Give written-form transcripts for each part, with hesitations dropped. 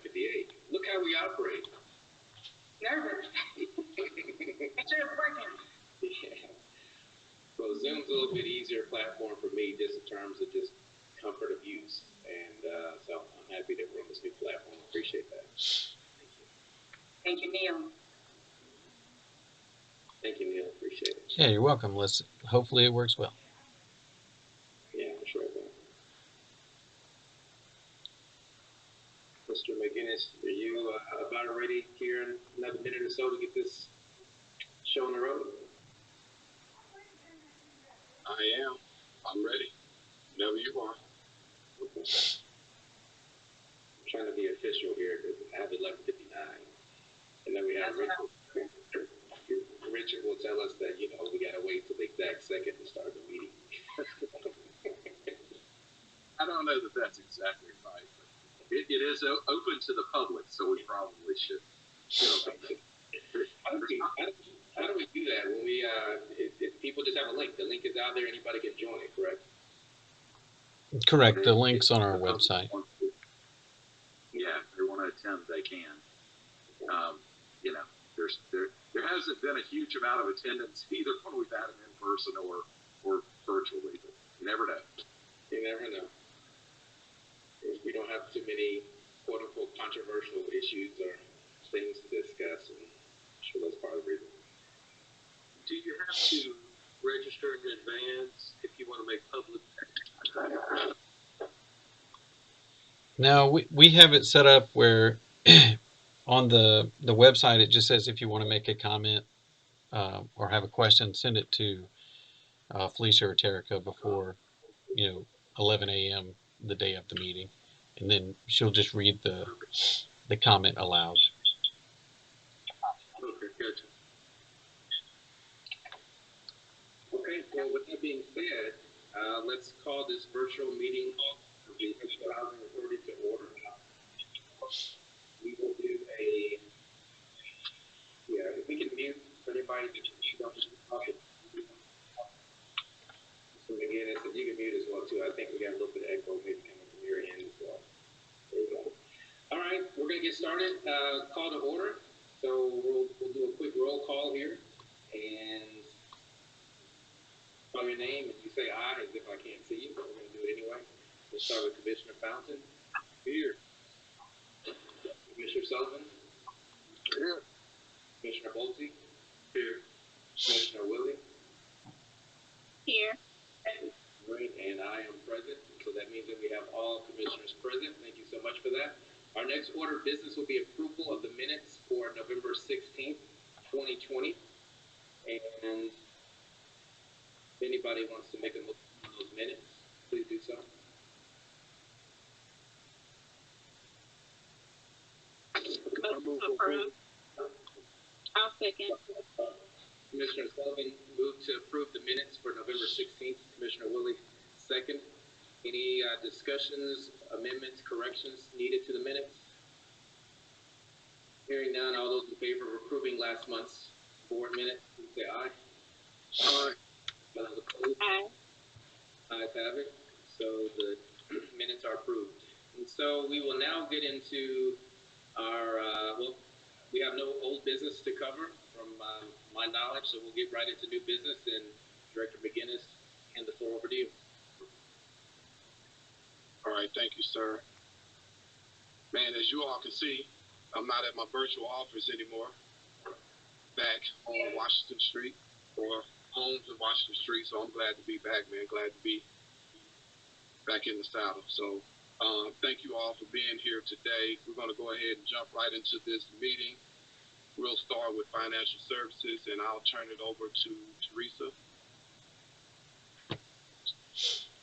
58. Look how we operate. Nervous. It's just working. Yeah. Well, Zoom's a little bit easier platform for me just in terms of just comfort of use. And so I'm happy that we're on this new platform. Appreciate that. Thank you. Thank you, Neil. Thank you, Neil. Appreciate it. Yeah, you're welcome. Hopefully it works well. Yeah, I'm sure it will. Mr. McGinnis, are you about ready here in another minute or so to get this show on the road? I am. I'm ready. Whenever you are. Okay. I'm trying to be official here because I have 11:59. And then we have Richard. Richard will tell us that, we got to wait till the exact second to start the meeting. I don't know that that's exactly right, but it is open to the public, so we probably should. How do we do that when we, if people just have a link? The link is out there, anybody can join it, correct? Correct. The link's on our website. Yeah, if they want to attend, they can. There hasn't been a huge amount of attendance either when we've had them in person or virtually, but you never know. You never know. We don't have too many quote unquote controversial issues or things to discuss, and I'm sure that's part of the reason. Do you have to register in advance if you want to make public? Now we have it set up where on the website it just says if you want to make a comment or have a question, send it to Felicia or Terica before 11 a.m. the day of the meeting, and then she'll just read the comment aloud. Okay, gotcha. Okay, well, with that being said, let's call this virtual meeting of the Municipal Housing Authority to order. We will do if we can mute anybody that don't talk. So again, if you can mute as well too. I think we got a little bit of echo maybe coming from your end as well. There you go. All right, we're gonna get started. Call to order. So we'll do a quick roll call here, and call your name and you say aye as if I can't see you, but we're gonna do it anyway. We'll start with Commissioner Fountain. Here. Commissioner Sullivan. Here. Commissioner Bolte. Here. Commissioner Willie. Here. Great, and I am present, so that means that we have all commissioners present. Thank you so much for that. Our next order of business will be approval of the minutes for November 16th, 2020. And if anybody wants to make a motion on those minutes, please do so. Motion to approve. I'll second. Commissioner Sullivan moved to approve the minutes for November 16th. Commissioner Willie, second. Any discussions, amendments, corrections needed to the minutes? Hearing none, all those in favor of approving last month's board minutes, please say aye. Aye. Those opposed? Aye. Ayes have it. So the minutes are approved. And so we will now get into our, we have no old business to cover from my knowledge, so we'll get right into new business, and Director McGinnis, hand the floor over to you. All right, thank you, sir. Man, as you all can see, I'm not at my virtual office anymore. Back on Washington Street, or homes in Washington Street, so I'm glad to be back, man. Glad to be back in the saddle. So thank you all for being here today. We're going to go ahead and jump right into this meeting. We'll start with financial services, and I'll turn it over to Teresa.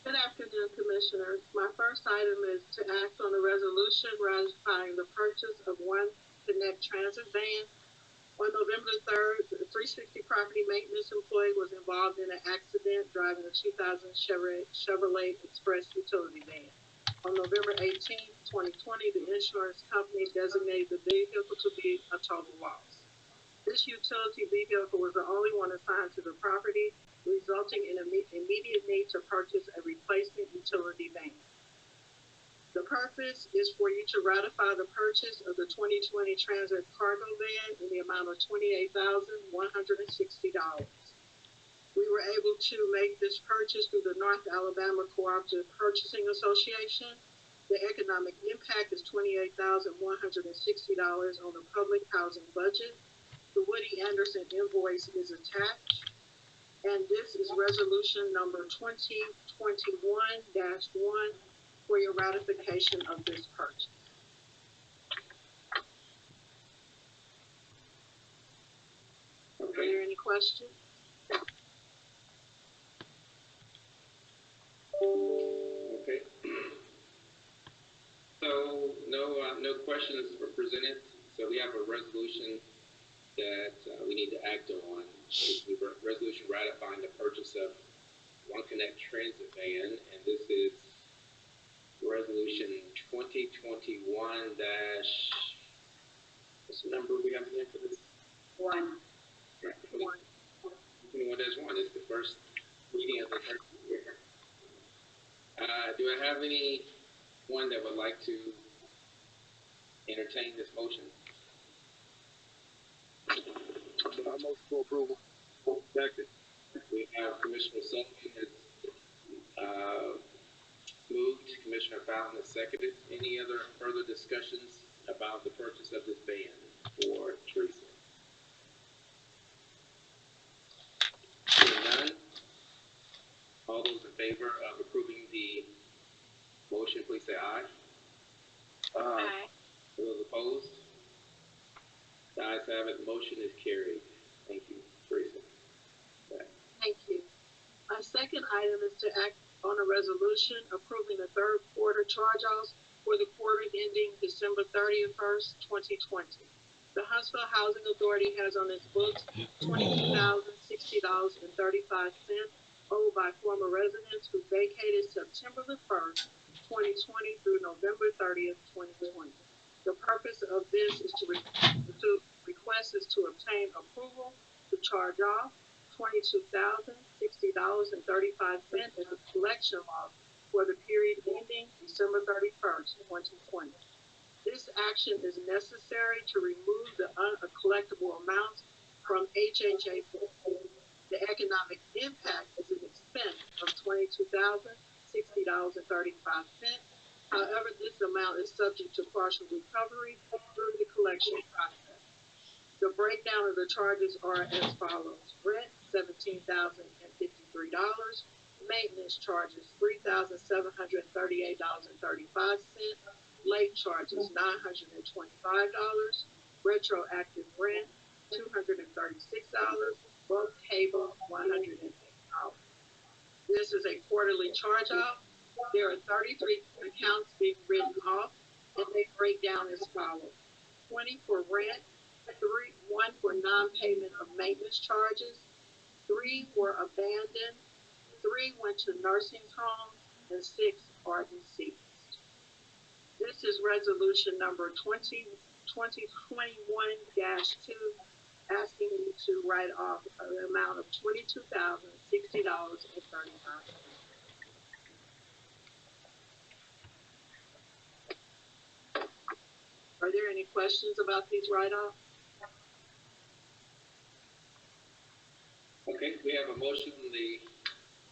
Good afternoon, Commissioners. My first item is to act on a resolution ratifying the purchase of one Connect Transit van. On November the 3rd, the 360 property maintenance employee was involved in an accident driving a 2000 Chevrolet Express utility van. On November 18th, 2020, the insurance company designated the vehicle to be a total loss. This utility vehicle was the only one assigned to the property, resulting in an immediate need to purchase a replacement utility van. The purpose is for you to ratify the purchase of the 2020 Transit Cargo Van in the amount of $28,160. We were able to make this purchase through the North Alabama Cooperative Purchasing Association. The economic impact is $28,160 on the public housing budget. The Woody Anderson invoice is attached. And this is resolution number 2021-1 for your ratification of this purchase. Are there any questions? Okay. So no questions were presented. So we have a resolution that we need to act on. It's the resolution ratifying the purchase of One Connect Transit Van, and this is resolution 2021 dash. What's the number we have again for this? 21-1 is the first meeting of the first year. Do I have anyone that would like to entertain this motion? Motion for approval. Second. We have Commissioner Sullivan has moved, Commissioner Fountain has seconded. Any other further discussions about the purchase of this van for Teresa? Hearing none. All those in favor of approving the motion, please say aye. Aye. Those opposed? The ayes have it. Motion is carried. Thank you, Teresa. Thank you. My second item is to act on a resolution approving the third quarter charge-offs for the quarter ending December 31st, 2020. The Huntsville Housing Authority has on its books $22,060.35 owed by former residents who vacated September the 1st, 2020 through November 30th, 2020. The purpose of this is to request is to obtain approval to charge off $22,060.35 as a collection loss for the period ending December 31st, 2020. This action is necessary to remove the uncollectible amounts from HHA Board. The economic impact is an expense of $22,060.35. However, this amount is subject to partial recovery through the collection process. The breakdown of the charges are as follows. Rent, $17,053. Maintenance charges, $3,738.35. Late charges, $925. Retroactive rent, $236. Bulk cable, $108. This is a quarterly charge-off. There are 33 accounts being written off, and they break down as follows. 20 for rent, 1 for non-payment of maintenance charges, 3 were abandoned, 3 went to nursing homes, and 6 are deceased. This is resolution number 2021-2, asking you to write off an amount of $22,060.39. Are there any questions about these write-offs? Okay, we have a motion on the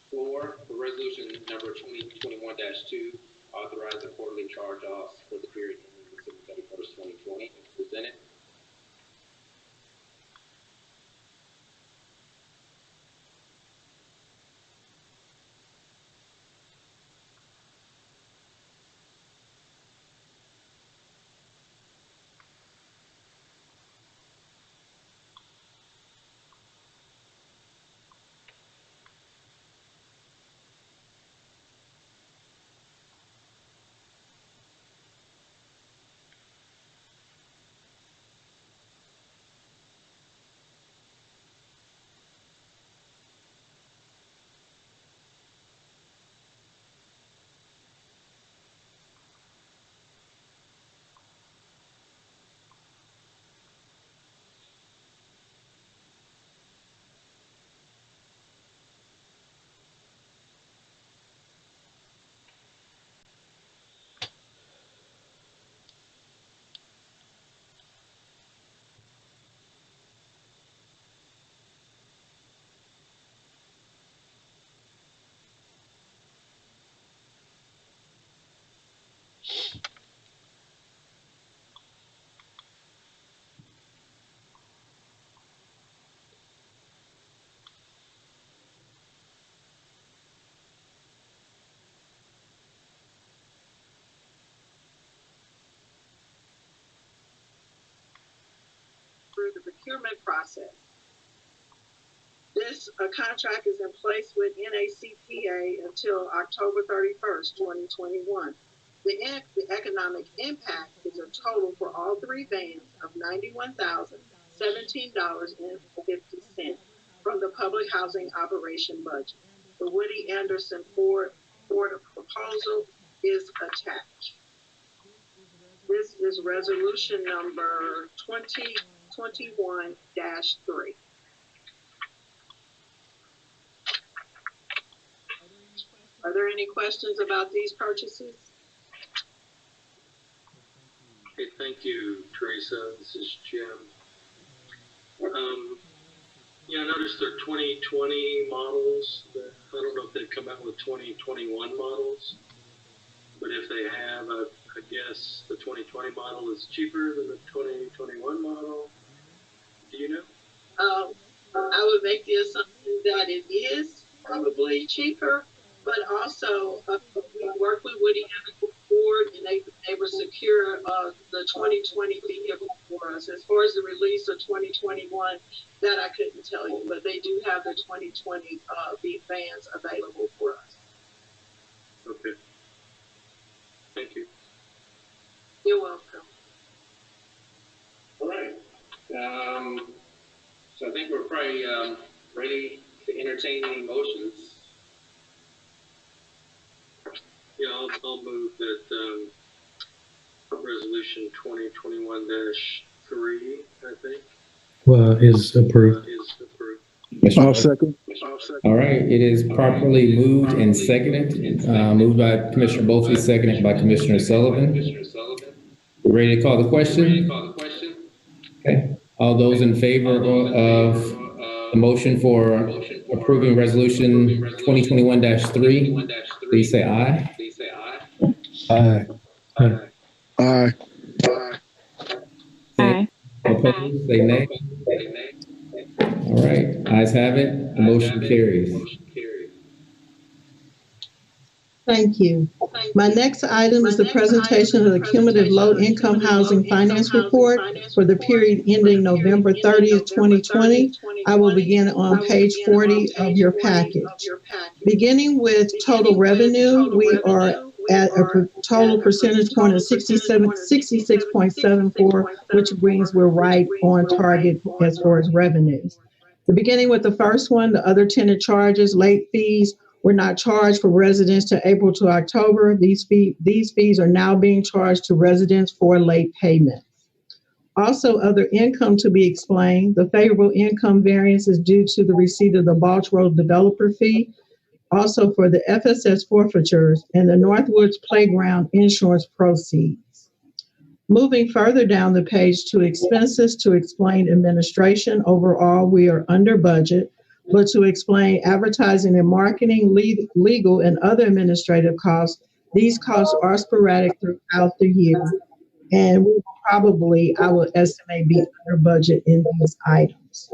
floor for resolution number 2021-2, authorizing quarterly charge-offs for the period ending December 31st, 2020. Presented. process. This contract is in place with NACPA until October 31st, 2021. The economic impact is a total for all three vans of $91,017.50 from the public housing operation budget. The Woody Anderson Ford proposal is attached. This is resolution number 2021-3. Are there any questions about these purchases? Okay, thank you, Teresa. This is Jim. Yeah, I noticed they're 2020 models. I don't know if they've come out with 2021 models, but if they have, I guess the 2020 model is cheaper than the 2021 model. Do you know? I would make the assumption that it is probably cheaper, but also we work with Woody Anderson Ford, and they were secure the 2020 vehicle for us. As far as the release of 2021, that I couldn't tell you, but they do have the 2020 vans available for us. Okay. Thank you. You're welcome. All right. So I think we're probably ready to entertain any motions. Yeah, I'll move that resolution 2021-3, I think. Is approved. Is approved. I'll second. All right, it is properly moved and seconded. Moved by Commissioner Bolton, seconded by Commissioner Sullivan. We ready to call the question? Okay. All those in favor of the motion for approving resolution 2021-3, please say aye. Aye. Aye. Aye. Opposed, say nay. All right, ayes have it. The motion carries. Thank you. My next item is the presentation of the cumulative low-income housing finance report for the period ending November 30th, 2020. I will begin on page 40 of your package. Beginning with total revenue, we are at a total percentage point of 66.74, which brings we're right on target as far as revenues. Beginning with the first one, the other tenant charges, late fees, were not charged for residents to April to October. These fees are now being charged to residents for late payment. Also, other income to be explained. The favorable income variance is due to the receipt of the Balch Road developer fee, also for the FSS forfeitures and the Northwoods Playground insurance proceeds. Moving further down the page to expenses to explain administration. Overall, we are under budget. But to explain advertising and marketing, legal, and other administrative costs, these costs are sporadic throughout the year, and we will probably, I would estimate, be under budget in these items.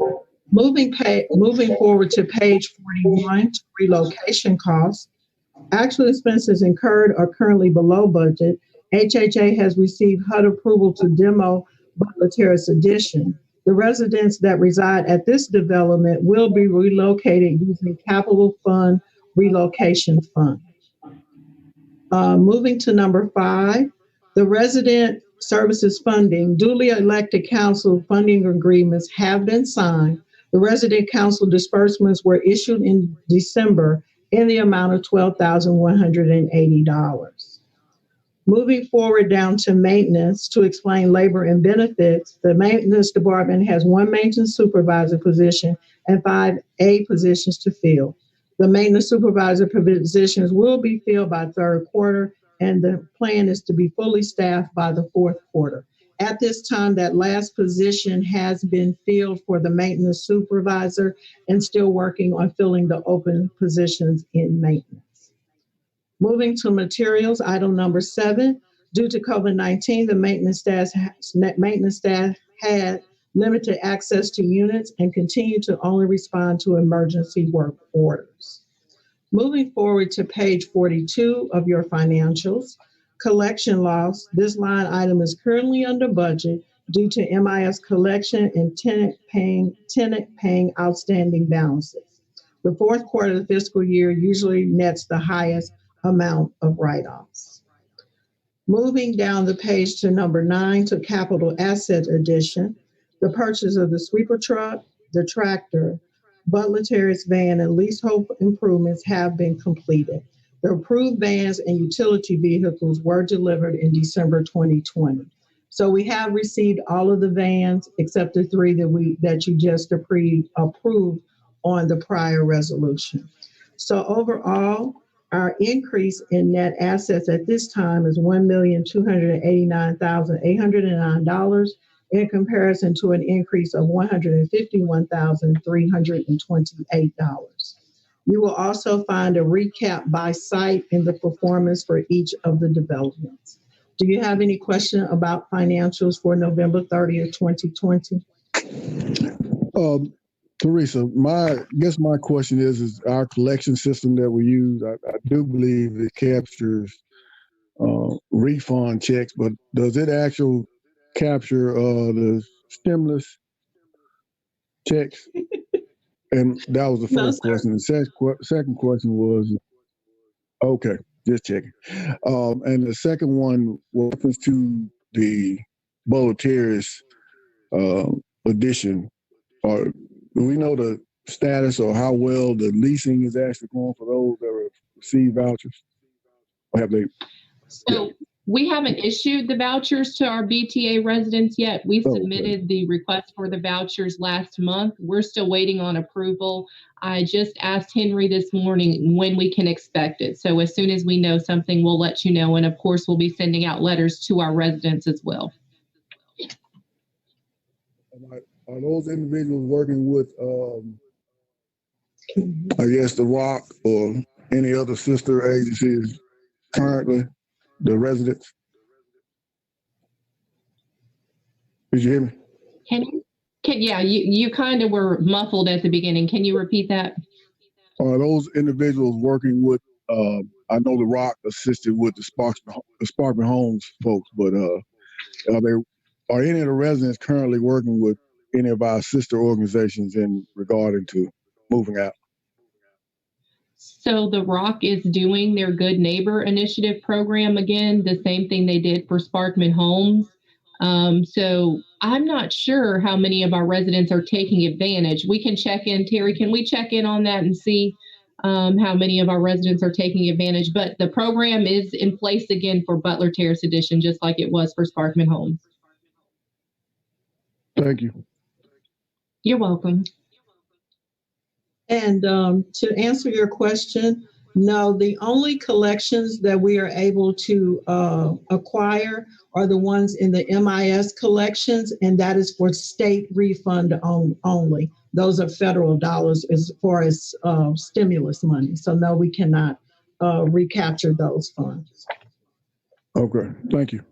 Moving forward to page 41, to relocation costs. Actual expenses incurred are currently below budget. HHA has received HUD approval to demo Butler Terrace Addition. The residents that reside at this development will be relocated using Capital Fund Relocation Fund. Moving to number 5, the resident services funding. Duly elected council funding agreements have been signed. The resident council disbursements were issued in December in the amount of $12,180. Moving forward down to maintenance to explain labor and benefits, the maintenance department has 1 maintenance supervisor position and 5 A positions to fill. The maintenance supervisor positions will be filled by third quarter, and the plan is to be fully staffed by the fourth quarter. At this time, that last position has been filled for the maintenance supervisor and still working on filling the open positions in maintenance. Moving to materials, item number 7, due to COVID-19, the maintenance staff had limited access to units and continue to only respond to emergency work orders. Moving forward to page 42 of your financials, collection loss. This line item is currently under budget. due to MIS collection and tenant paying outstanding balances. The fourth quarter of the fiscal year usually nets the highest amount of write-offs. Moving down the page to number 9 to capital asset addition, the purchase of the sweeper truck, the tractor, Butler Terrace van, and leasehold improvements have been completed. The approved vans and utility vehicles were delivered in December 2020. So we have received all of the vans except the 3 that you just approved on the prior resolution. So overall, our increase in net assets at this time is $1,289,809 in comparison to an increase of $151,328. You will also find a recap by site in the performance for each of the developments. Do you have any question about financials for November 30th, 2020? Teresa, my question is our collection system that we use, I do believe it captures refund checks, but does it actually capture the stimulus checks? And that was the first question. The second question was, okay, just checking. And the second one was reference to the Butler Terrace addition. Do we know the status or how well the leasing is actually going for those that receive vouchers? Or have they? So we haven't issued the vouchers to our BTA residents yet. We've submitted the request for the vouchers last month. We're still waiting on approval. I just asked Henry this morning when we can expect it. So as soon as we know something, we'll let you know. And of course, we'll be sending out letters to our residents as well. Are those individuals working with, I guess, the Rock or any other sister agencies currently, the residents? Did you hear me? Yeah, you kind of were muffled at the beginning. Can you repeat that? Are those individuals working with, I know the Rock assisted with the Sparkman Homes folks, but are any of the residents currently working with any of our sister organizations in regarding to moving out? So the Rock is doing their Good Neighbor Initiative program again, the same thing they did for Sparkman Homes. So I'm not sure how many of our residents are taking advantage. We can check in. Terry, can we check in on that and see how many of our residents are taking advantage? But the program is in place again for Butler Terrace Edition, just like it was for Sparkman Homes. Thank you. You're welcome. And to answer your question, no, the only collections that we are able to acquire are the ones in the MIS collections, and that is for state refund only. Those are federal dollars as far as stimulus money. So no, we cannot recapture those funds. Okay, thank you.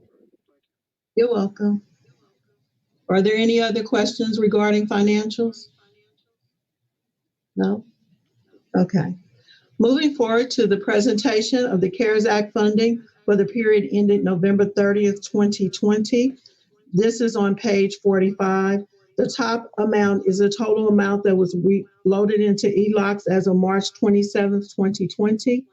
You're welcome. Are there any other questions regarding financials? No? Okay. Moving forward to the presentation of the CARES Act funding for the period ended November 30th, 2020. This is on page 45. The top amount is the total amount that was loaded into ELOCs as of March 27th, 2020.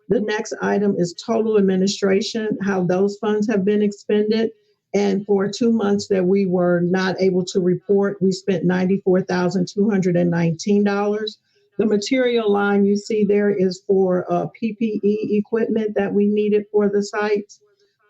The next item is total administration, how those funds have been expended. And for 2 months that we were not able to report, we spent $94,219. The material line you see there is for PPE equipment that we needed for the sites.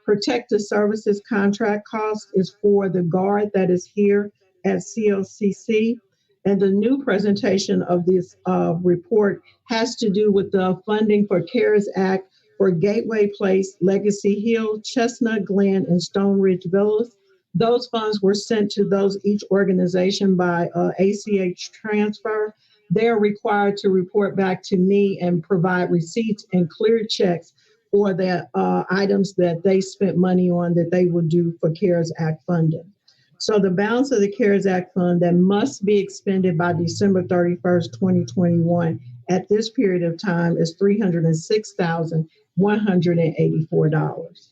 Protective services contract cost is for the guard that is here at CLCC. And the new presentation of this report has to do with the funding for CARES Act for Gateway Place, Legacy Hill, Chestnut Glen, and Stone Ridge Villas. Those funds were sent to each organization by ACH transfer. They are required to report back to me and provide receipts and clear checks for the items that they spent money on that they will do for CARES Act funding. So the balance of the CARES Act fund that must be expended by December 31st, 2021 at this period of time is $306,184.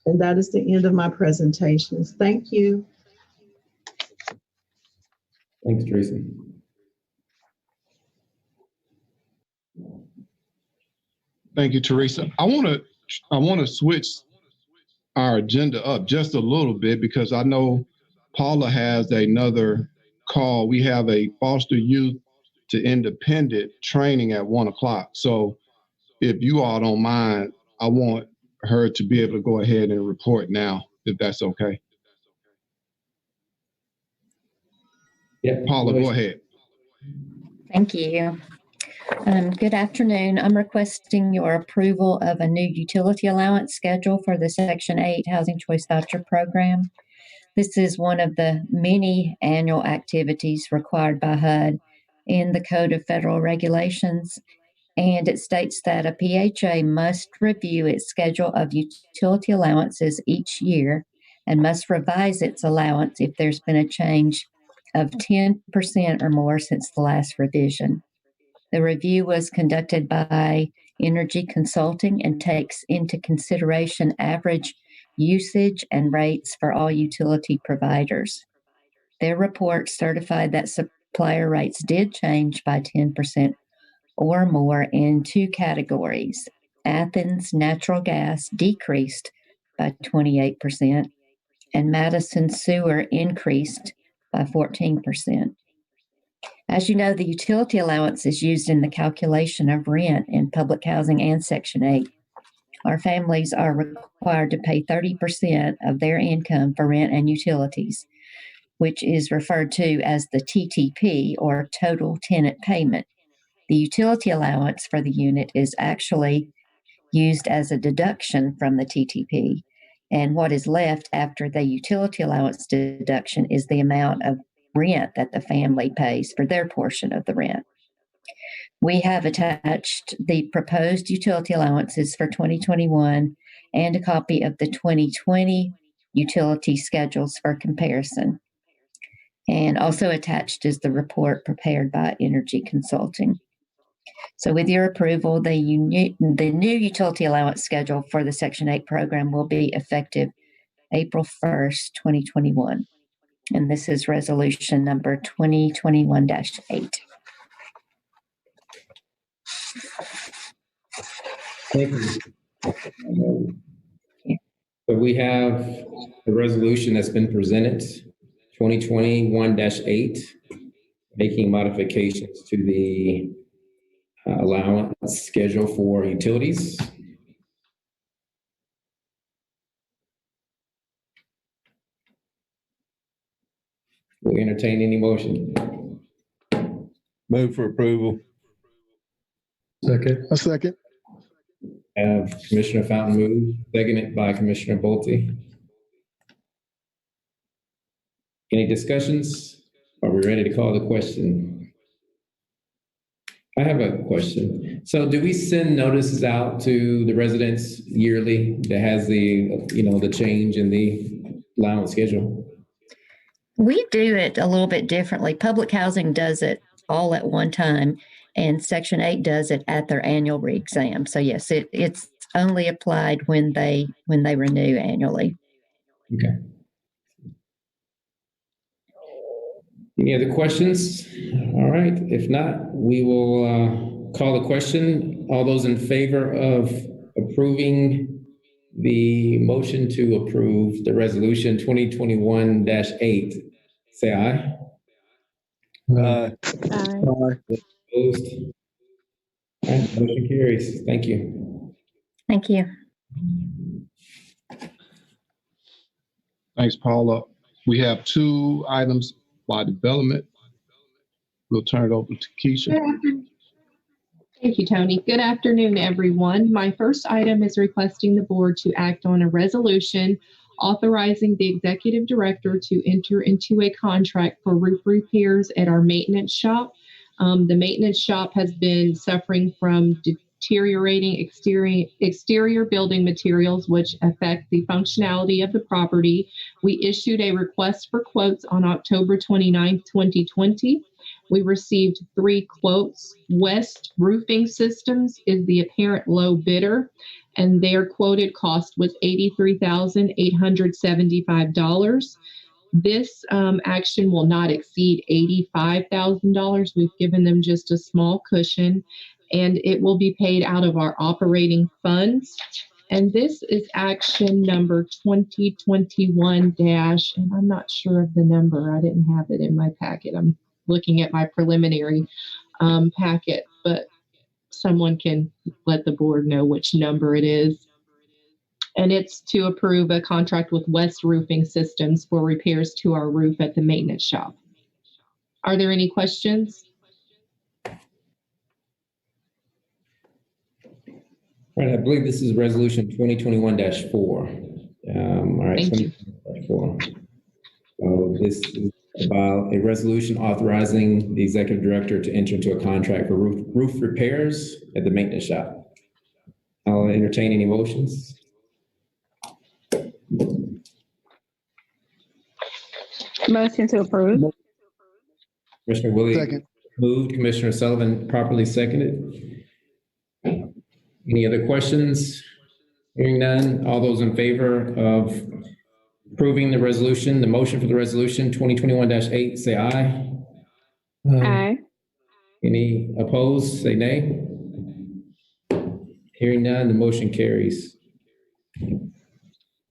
And that is the end of my presentations. Thank you. Thanks, Teresa. Thank you, Teresa. I want to switch our agenda up just a little bit because I know Paula has another call. We have a foster youth to independent training at 1:00. So if you all don't mind, I want her to be able to go ahead and report now, if that's okay. Yeah, Paula, go ahead. Thank you. Good afternoon. I'm requesting your approval of a new utility allowance schedule for the Section 8 Housing Choice Voucher Program. This is one of the many annual activities required by HUD in the Code of Federal Regulations, and it states that a PHA must review its schedule of utility allowances each year and must revise its allowance if there's been a change of 10% or more since the last revision. The review was conducted by Energy Consulting and takes into consideration average usage and rates for all utility providers. Their report certified that supplier rates did change by 10% or more in two categories. Athens natural gas decreased by 28%, and Madison sewer increased by 14%. As you know, the utility allowance is used in the calculation of rent in public housing and Section 8. Our families are required to pay 30% of their income for rent and utilities, which is referred to as the TTP, or total tenant payment. The utility allowance for the unit is actually used as a deduction from the TTP, and what is left after the utility allowance deduction is the amount of rent that the family pays for their portion of the rent. We have attached the proposed utility allowances for 2021 and a copy of the 2020 utility schedules for comparison. And also attached is the report prepared by Energy Consulting. So with your approval, the new utility allowance schedule for the Section 8 program will be effective April 1st, 2021. And this is resolution number 2021-8. Thank you. So we have the resolution that's been presented, 2021-8, making modifications to the allowance schedule for utilities. We'll entertain any motion. Move for approval. A second. Have Commissioner Fountain move, seconded by Commissioner Bolte. Any discussions? Are we ready to call the question? I have a question. So do we send notices out to the residents yearly that has the change in the allowance schedule? We do it a little bit differently. Public housing does it all at one time, and Section 8 does it at their annual re-exam. So yes, it's only applied when they renew annually. Okay. Any other questions? All right. If not, we will call the question. All those in favor of approving the motion to approve the resolution 2021-8, say aye. Aye. Opposed? All right, motion carries. Thank you. Thank you. Thanks, Paula. We have two items by development. We'll turn it over to Keisha. Thank you, Tony. Good afternoon, everyone. My first item is requesting the board to act on a resolution authorizing the executive director to enter into a contract for roof repairs at our maintenance shop. The maintenance shop has been suffering from deteriorating exterior building materials, which affect the functionality of the property. We issued a request for quotes on October 29th, 2020. We received 3 quotes. West Roofing Systems is the apparent low bidder, and their quoted cost was $83,875. This action will not exceed $85,000. We've given them just a small cushion, and it will be paid out of our operating funds. And this is action number 2021 dash, and I'm not sure of the number. I didn't have it in my packet. I'm looking at my preliminary packet, but someone can let the board know which number it is. And it's to approve a contract with West Roofing Systems for repairs to our roof at the maintenance shop. Are there any questions? All right, I believe this is resolution 2021-4. All right. Thank you. 4. So this is about a resolution authorizing the executive director to enter into a contract for roof repairs at the maintenance shop. I'll entertain any motions. Motion to approve. Commissioner Willie Second. moved, Commissioner Sullivan properly seconded. Any other questions? Hearing none, all those in favor of approving the resolution, the motion for the resolution 2021-8, say aye. Aye. Any opposed, say nay. Hearing none, the motion carries.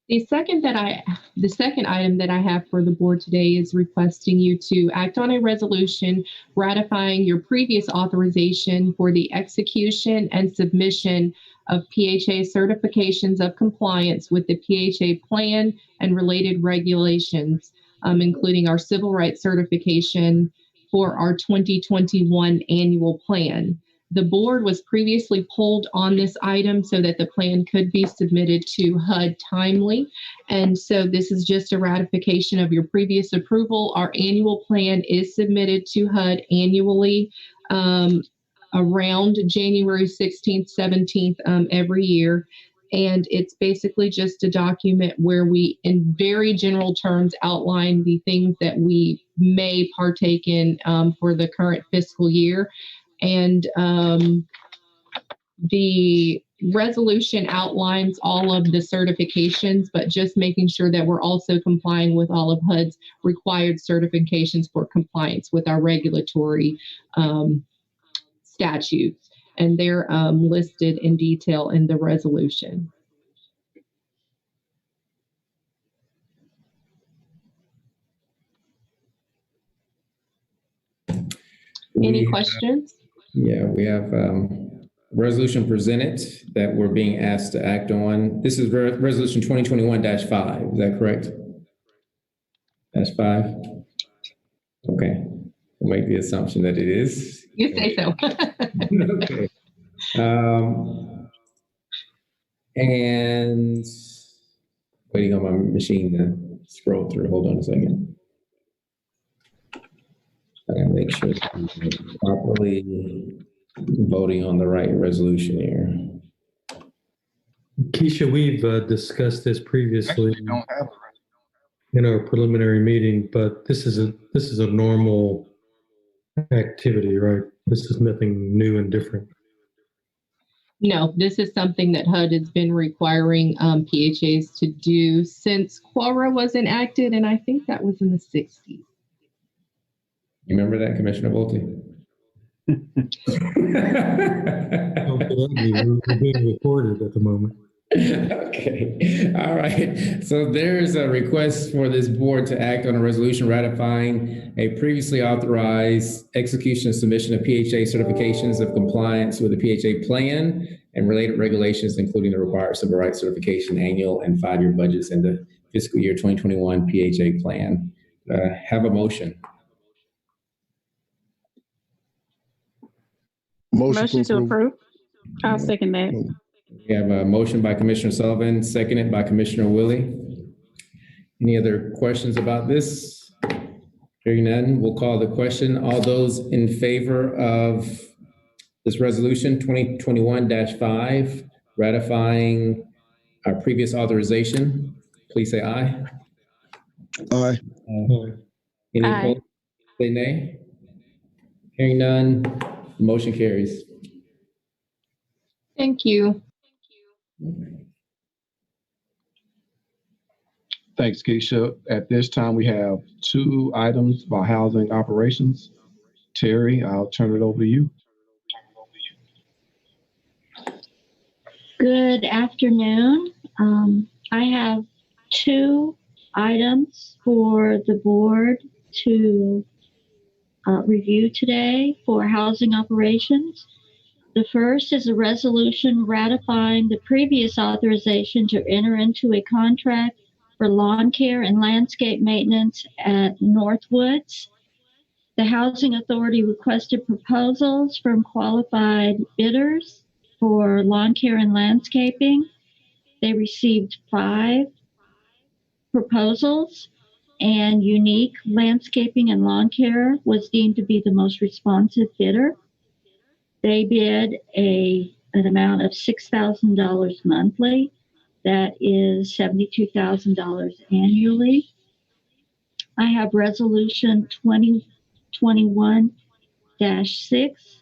The second item that I have for the board today is requesting you to act on a resolution ratifying your previous authorization for the execution and submission of PHA certifications of compliance with the PHA plan and related regulations, including our civil rights certification for our 2021 annual plan. The board was previously polled on this item so that the plan could be submitted to HUD timely. And so this is just a ratification of your previous approval. Our annual plan is submitted to HUD annually around January 16th, 17th every year. And it's basically just a document where we, in very general terms, outline the things that we may partake in for the current fiscal year. And the resolution outlines all of the certifications, but just making sure that we're also complying with all of HUD's required certifications for compliance with our regulatory statutes. And they're listed in detail in the resolution. Any questions? Yeah, we have resolution presented that we're being asked to act on. This is resolution 2021-5, is that correct? That's 5? Okay, we'll make the assumption that it is. You say so. Okay. And waiting on my machine to scroll through. Hold on a second. I gotta make sure that I'm properly voting on the right resolution here. Keisha, we've discussed this previously in our preliminary meeting, but this is a normal activity, right? This is nothing new and different. No, this is something that HUD has been requiring PHAs to do since QARA was enacted, and I think that was in the 60s. You remember that, Commissioner Bolte? We're being recorded at the moment. Okay, all right. So there's a request for this board to act on a resolution ratifying a previously authorized execution and submission of PHA certifications of compliance with the PHA plan and related regulations, including the required civil rights certification, annual and 5-year budgets in the fiscal year 2021 PHA plan. Have a motion. Motion to approve. I'll second that. We have a motion by Commissioner Sullivan, seconded by Commissioner Willie. Any other questions about this? Hearing none, we'll call the question. All those in favor of this resolution 2021-5, ratifying our previous authorization, please say aye. Aye. Any Aye. opposed? Say nay. Hearing none, motion carries. Thank you. Thanks, Keisha. At this time, we have 2 items about housing operations. Terry, I'll turn it over to you. Good afternoon. I have 2 items for the board to review today for housing operations. The first is a resolution ratifying the previous authorization to enter into a contract for lawn care and landscape maintenance at Northwoods. The Housing Authority requested proposals from qualified bidders for lawn care and landscaping. They received 5 proposals, and Unique Landscaping and Lawn Care was deemed to be the most responsive bidder. They bid an amount of $6,000 monthly. That is $72,000 annually. I have resolution 2021-6.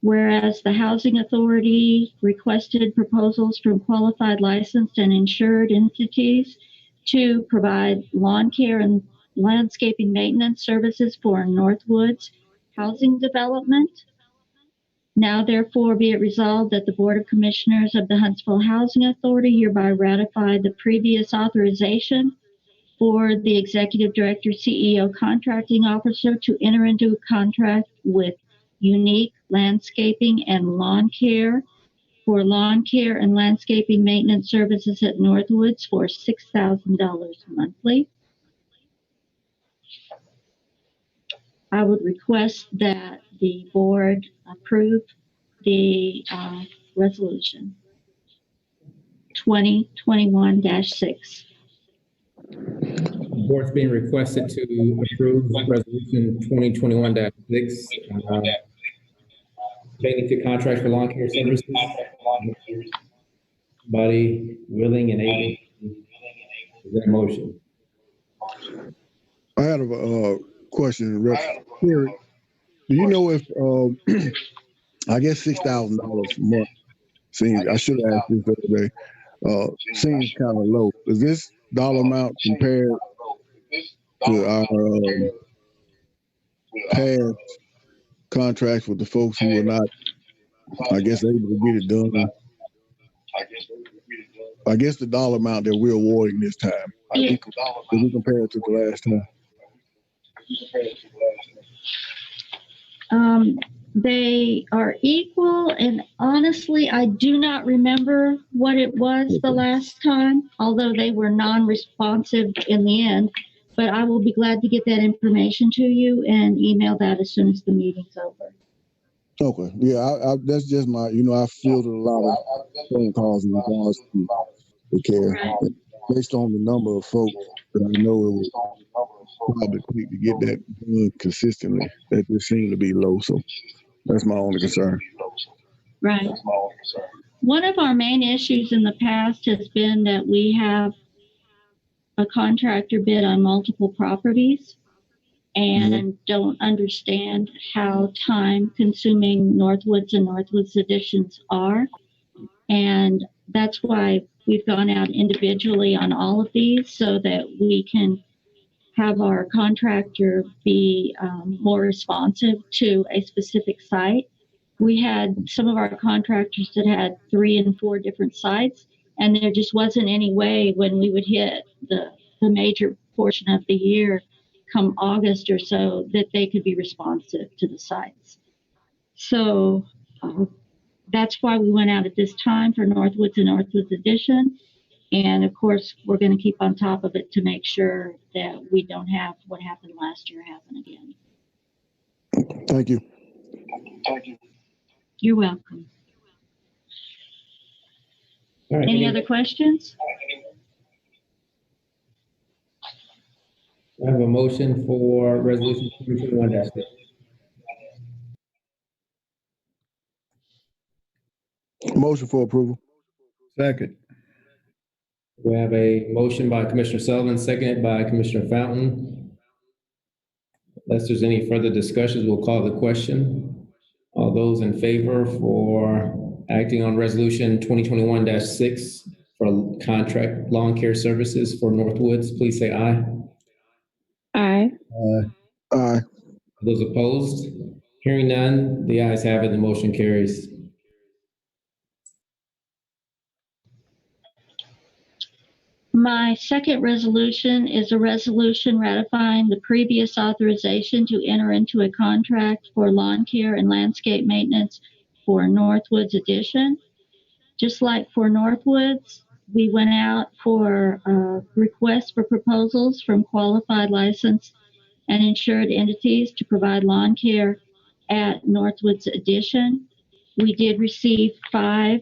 Whereas the Housing Authority requested proposals from qualified licensed and insured entities to provide lawn care and landscaping maintenance services for Northwoods housing development. Now therefore be it resolved that the Board of Commissioners of the Huntsville Housing Authority hereby ratify the previous authorization for the Executive Director, CEO, Contracting Officer to enter into a contract with Unique Landscaping and Lawn Care for lawn care and landscaping maintenance services at Northwoods for $6,000 monthly. I would request that the board approve the resolution 2021-6. The board's being requested to approve resolution 2021-6, pertaining to contracts for lawn care services. Somebody willing and able to present a motion. I had a question. Here, do you know if I guess $6,000 a month seems, I should have asked this the other day, seems kind of low. Is this dollar amount compared to our past contracts with the folks who were not, I guess, able to get it done? I guess the dollar amount that we're awarding this time, if we compare it to the last time. They are equal, and honestly, I do not remember what it was the last time, although they were non-responsive in the end. But I will be glad to get that information to you and email that as soon as the meeting's over. Okay, yeah, that's just my, I fielded a lot of phone calls in regards to the care. Right. Based on the number of folks that I know it was probably quick to get that done consistently, that just seemed to be low. So that's my only concern. Right. One of our main issues in the past has been that we have a contractor bid on multiple properties and don't understand how time consuming Northwoods and Northwoods additions are. And that's why we've gone out individually on all of these so that we can have our contractor be more responsive to a specific site. We had some of our contractors that had 3 and 4 different sites, and there just wasn't any way when we would hit the major portion of the year come August or so that they could be responsive to the sites. So that's why we went out at this time for Northwoods and Northwoods Edition. And of course, we're going to keep on top of it to make sure that we don't have what happened last year happen again. Thank you. You're welcome. All right, Any other questions? I have a motion for resolution 2021-6. Motion for approval. Second. We have a motion by Commissioner Sullivan, seconded by Commissioner Fountain. Unless there's any further discussions, we'll call the question. All those in favor for acting on resolution 2021-6 for contract lawn care services for Northwoods, please say aye. Aye. Aye. Those opposed? Hearing none, the ayes have it, the motion carries. My second resolution is a resolution ratifying the previous authorization to enter into a contract for lawn care and landscape maintenance for Northwoods Edition. Just like for Northwoods, we went out for requests for proposals from qualified licensed and insured entities to provide lawn care at Northwoods Edition. We did receive 5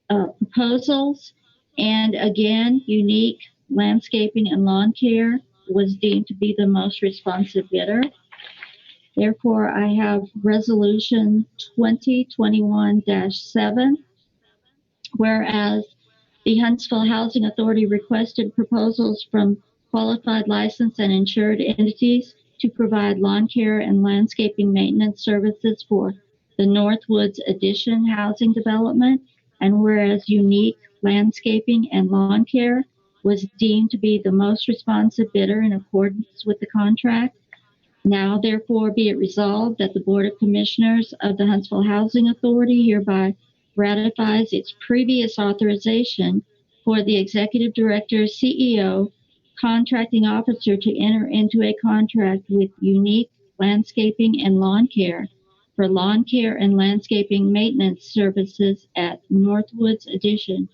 proposals, and again, Unique Landscaping and Lawn Care was deemed to be the most responsive bidder. Therefore, I have resolution 2021-7, whereas the Huntsville Housing Authority requested proposals from qualified licensed and insured entities to provide lawn care and landscaping maintenance services for the Northwoods Addition housing development, and whereas Unique Landscaping and Lawn Care was deemed to be the most responsive bidder in accordance with the contract, now therefore be it resolved that the Board of Commissioners of the Huntsville Housing Authority hereby ratifies its previous authorization for the Executive Director, CEO, Contracting Officer to enter into a contract with Unique Landscaping and Lawn Care for lawn care and landscaping maintenance services at Northwoods Edition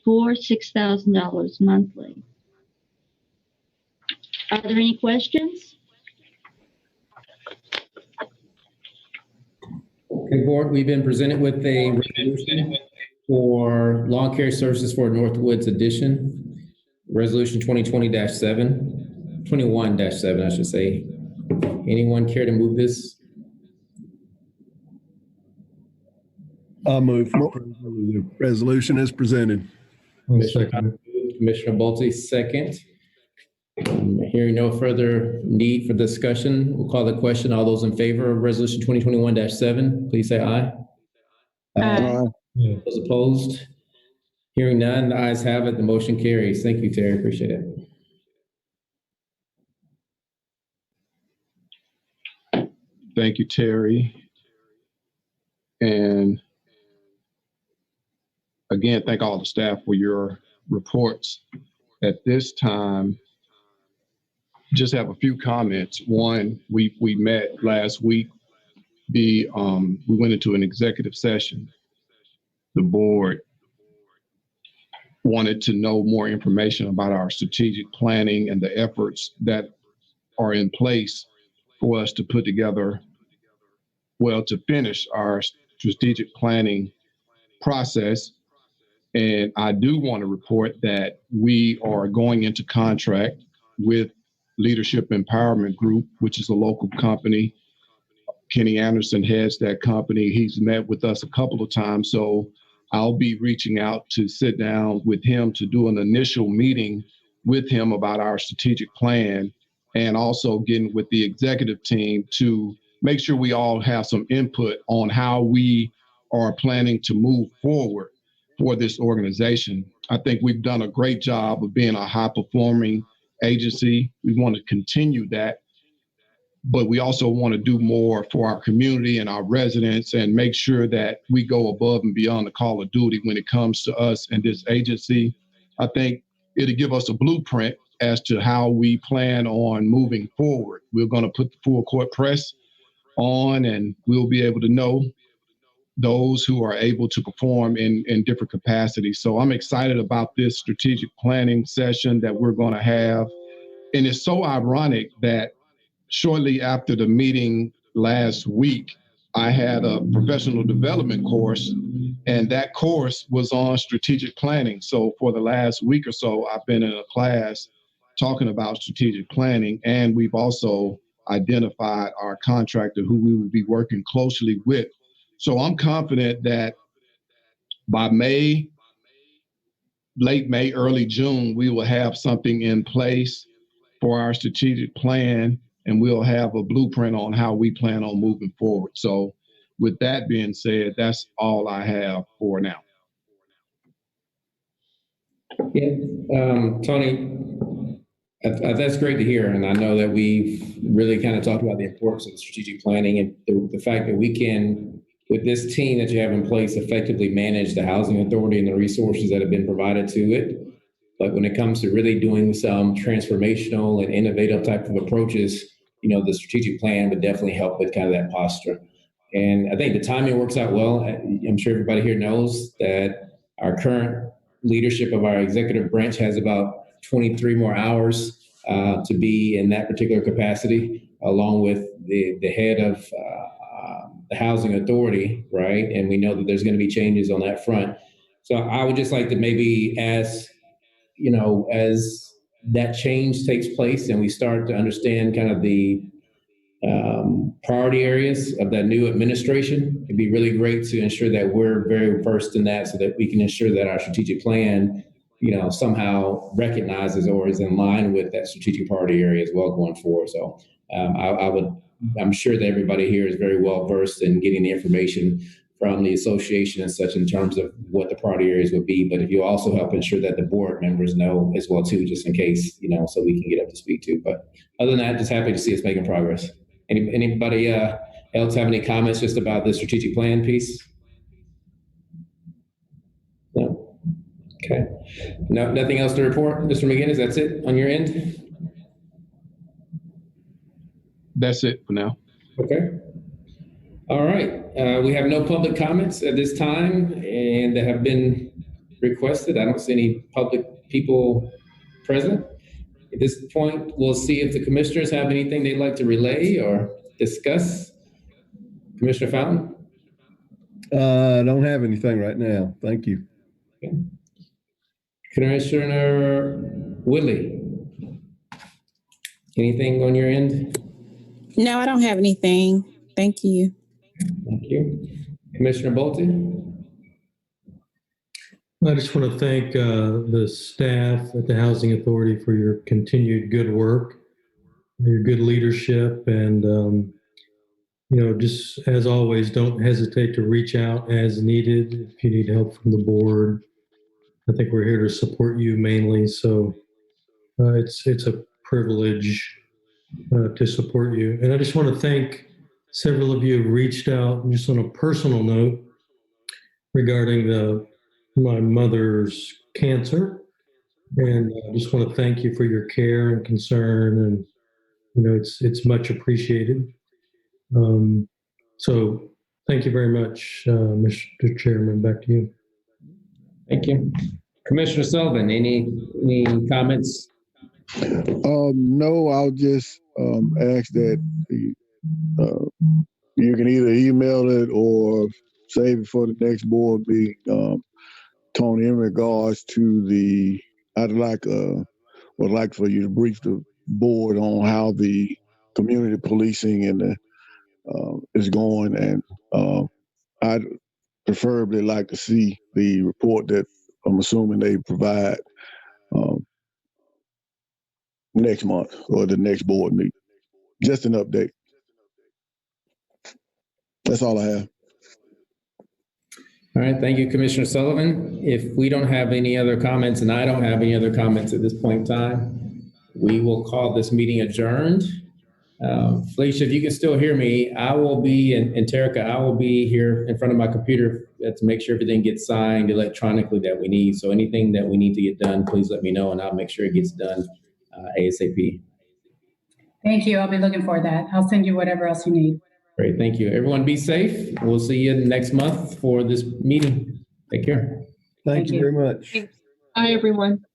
for $6,000 monthly. Are there any questions? Okay, Board, we've been presented with a resolution for lawn care services for Northwoods Edition, resolution 2020-7, 21-7, I should say. Anyone care to move this? I'll move for approval of the resolution as presented. Commissioner Bolte, second. Hearing no further need for discussion, we'll call the question. All those in favor of resolution 2021-7, please say aye. Aye. Those opposed? Hearing none, the ayes have it, the motion carries. Thank you, Terry, appreciate it. Thank you, Terry. And again, thank all the staff for your reports. At this time, just have a few comments. One, we met last week. We went into an executive session. The board wanted to know more information about our strategic planning and the efforts that are in place for us to put together, well, to finish our strategic planning process. And I do want to report that we are going into contract with Leadership Empowerment Group, which is a local company. Kenny Anderson heads that company. He's met with us a couple of times, so I'll be reaching out to sit down with him to do an initial meeting with him about our strategic plan, and also getting with the executive team to make sure we all have some input on how we are planning to move forward for this organization. I think we've done a great job of being a high-performing agency. We want to continue that, but we also want to do more for our community and our residents and make sure that we go above and beyond the call of duty when it comes to us and this agency. I think it'll give us a blueprint as to how we plan on moving forward. We're going to put the full court press on, and we'll be able to know those who are able to perform in different capacities. So I'm excited about this strategic planning session that we're going to have. And it's so ironic that shortly after the meeting last week, I had a professional development course, and that course was on strategic planning. So for the last week or so, I've been in a class talking about strategic planning, and we've also identified our contractor who we will be working closely with. So I'm confident that by May, late May, early June, we will have something in place for our strategic plan. and we'll have a blueprint on how we plan on moving forward. So with that being said, that's all I have for now. Yeah, Tony, that's great to hear. And I know that we've really kind of talked about the importance of strategic planning and the fact that we can, with this team that you have in place, effectively manage the housing authority and the resources that have been provided to it. But when it comes to really doing some transformational and innovative type of approaches, the strategic plan would definitely help with kind of that posture. And I think the timing works out well. I'm sure everybody here knows that our current leadership of our executive branch has about 23 more hours to be in that particular capacity, along with the head of the housing authority, right? And we know that there's going to be changes on that front. So I would just like to maybe ask, as that change takes place and we start to understand kind of the priority areas of that new administration, it'd be really great to ensure that we're very versed in that so that we can ensure that our strategic plan, somehow recognizes or is in line with that strategic priority area as well going forward. So I'm sure that everybody here is very well versed in getting the information from the association and such in terms of what the priority areas would be. But if you also help ensure that the board members know as well too, just in case, so we can get up to speed too. But other than that, just happy to see us making progress. Anybody else have any comments just about the strategic plan piece? No? Okay. No, nothing else to report, Mr. McGinnis? That's it on your end? That's it for now. Okay. All right. We have no public comments at this time and that have been requested. I don't see any public people present. At this point, we'll see if the commissioners have anything they'd like to relay or discuss. Commissioner Fountain? I don't have anything right now. Thank you. Okay. Commissioner Willie? Anything on your end? No, I don't have anything. Thank you. Thank you. Commissioner Bolton? I just want to thank the staff at the Housing Authority for your continued good work, your good leadership, and just as always, don't hesitate to reach out as needed if you need help from the board. I think we're here to support you mainly, so it's a privilege to support you. And I just want to thank several of you who reached out just on a personal note regarding my mother's cancer. And I just want to thank you for your care and concern. And, it's much appreciated. So thank you very much, Mr. Chairman. Back to you. Thank you. Commissioner Sullivan, any comments? No, I'll just ask that you can either email it or save it for the next board meeting. Tony, in regards to would like for you to brief the board on how the community policing and is going, and I'd preferably like to see the report that I'm assuming they provide next month or the next board meeting. Just an update. That's all I have. All right, thank you, Commissioner Sullivan. If we don't have any other comments, and I don't have any other comments at this point in time, we will call this meeting adjourned. Felicia, if you can still hear me, I will be, and Terica, I will be here in front of my computer to make sure everything gets signed electronically that we need. So anything that we need to get done, please let me know, and I'll make sure it gets done ASAP. Thank you. I'll be looking for that. I'll send you whatever else you need. Great, thank you. Everyone be safe. We'll see you next month for this meeting. Take care. Thank you very much. Bye, everyone.